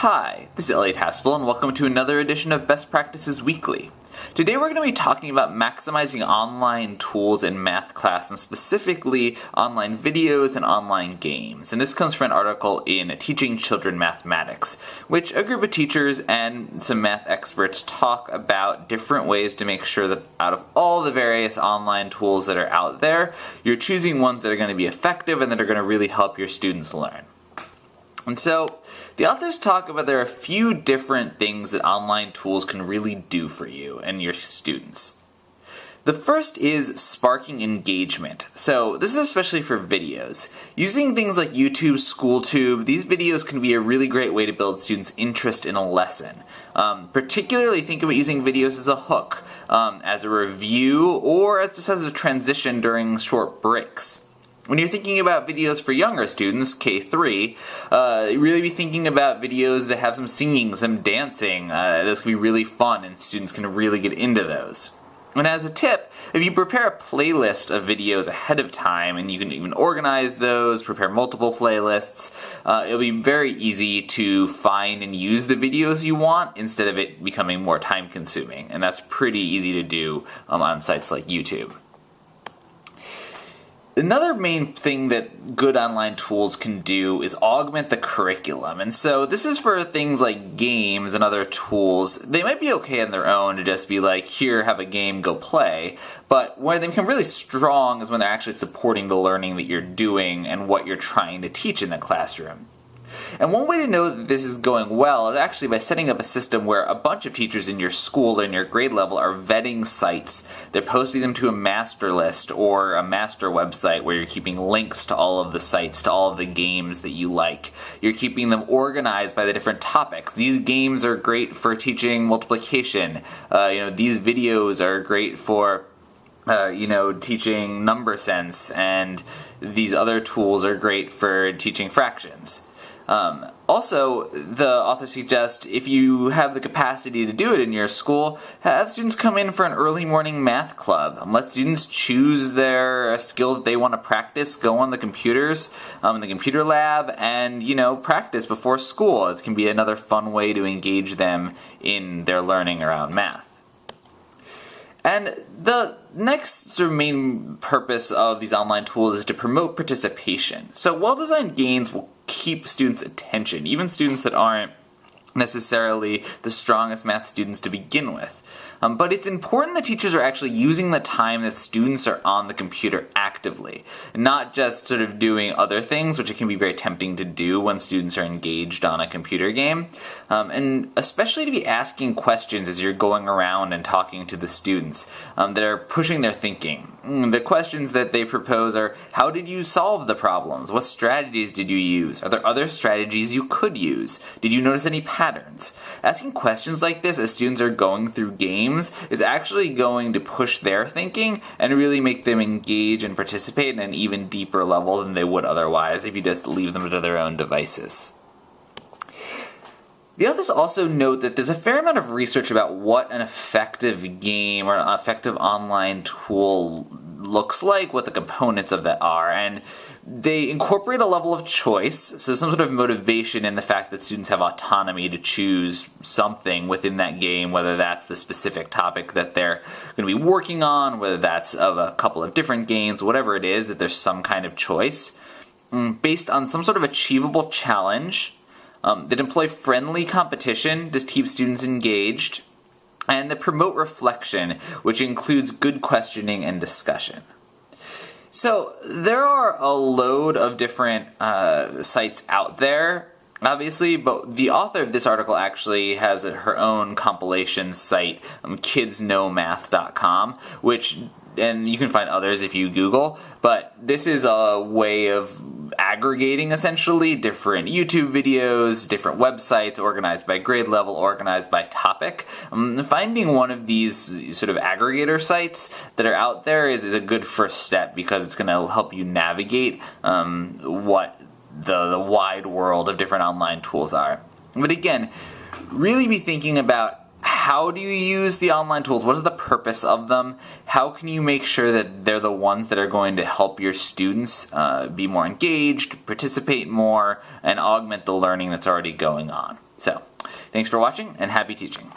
Hi, this is Elliot Haspel, and welcome to another edition of Best Practices Weekly. Today we're going to be talking about maximizing online tools in math class, and specifically online videos and online games. And this comes from an article in Teaching Children Mathematics, which a group of teachers and some math experts talk about different ways to make sure that out of all the various online tools that are out there, you're choosing ones that are going to be effective and that are going to really help your students learn. And so, the authors talk about there are a few different things that online tools can really do for you and your students. The first is sparking engagement. So this is especially for videos. Using things like YouTube, SchoolTube, these videos can be a really great way to build students' interest in a lesson. Particularly think about using videos as a hook, as a review, or just as a transition during short breaks. When you're thinking about videos for younger students, K3, really be thinking about videos that have some singing, some dancing. Those can be really fun and students can really get into those. And as a tip, if you prepare a playlist of videos ahead of time, and you can even organize those, prepare multiple playlists, it'll be very easy to find and use the videos you want instead of it becoming more time consuming. And that's pretty easy to do on sites like YouTube. Another main thing that good online tools can do is augment the curriculum. And so this is for things like games and other tools. They might be okay on their own to just be like, here, have a game, go play. But where they become really strong is when they're actually supporting the learning that you're doing and what you're trying to teach in the classroom. And one way to know that this is going well is actually by setting up a system where a bunch of teachers in your school or in your grade level are vetting sites. They're posting them to a master list or a master website where you're keeping links to all of the sites, to all of the games that you like. You're keeping them organized by the different topics. These games are great for teaching multiplication. These videos are great for teaching number sense, and these other tools are great for teaching fractions. Also, the author suggests if you have the capacity to do it in your school, have students come in for an early morning math club. Let students choose their skill that they want to practice, go on the computers, in the computer lab, and, practice before school. It can be another fun way to engage them in their learning around math. And the next sort of main purpose of these online tools is to promote participation. So well-designed games will keep students' attention, even students that aren't necessarily the strongest math students to begin with. But it's important that teachers are actually using the time that students are on the computer actively, not just sort of doing other things, which it can be very tempting to do when students are engaged on a computer game, and especially to be asking questions as you're going around and talking to the students that are pushing their thinking. The questions that they propose are, how did you solve the problems? What strategies did you use? Are there other strategies you could use? Did you notice any patterns? Asking questions like this as students are going through games is actually going to push their thinking and really make them engage and participate at an even deeper level than they would otherwise if you just leave them to their own devices. The authors also note that there's a fair amount of research about what an effective game or an effective online tool looks like, what the components of that are, and they incorporate a level of choice, so some sort of motivation in the fact that students have autonomy to choose something within that game, whether that's the specific topic that they're going to be working on, whether that's of a couple of different games, whatever it is, that there's some kind of choice based on some sort of achievable challenge that employ friendly competition to keep students engaged, and that promote reflection, which includes good questioning and discussion. So there are a load of different sites out there, obviously, but the author of this article actually has her own compilation site, kidsknowmath.com, and you can find others if you Google, but this is a way of aggregating essentially different YouTube videos, different websites organized by grade level, organized by topic. Finding one of these sort of aggregator sites that are out there is a good first step, because it's going to help you navigate what the wide world of different online tools are. But again, really be thinking about how do you use the online tools? What is the purpose of them? How can you make sure that they're the ones that are going to help your students be more engaged, participate more, and augment the learning that's already going on? So, thanks for watching and happy teaching.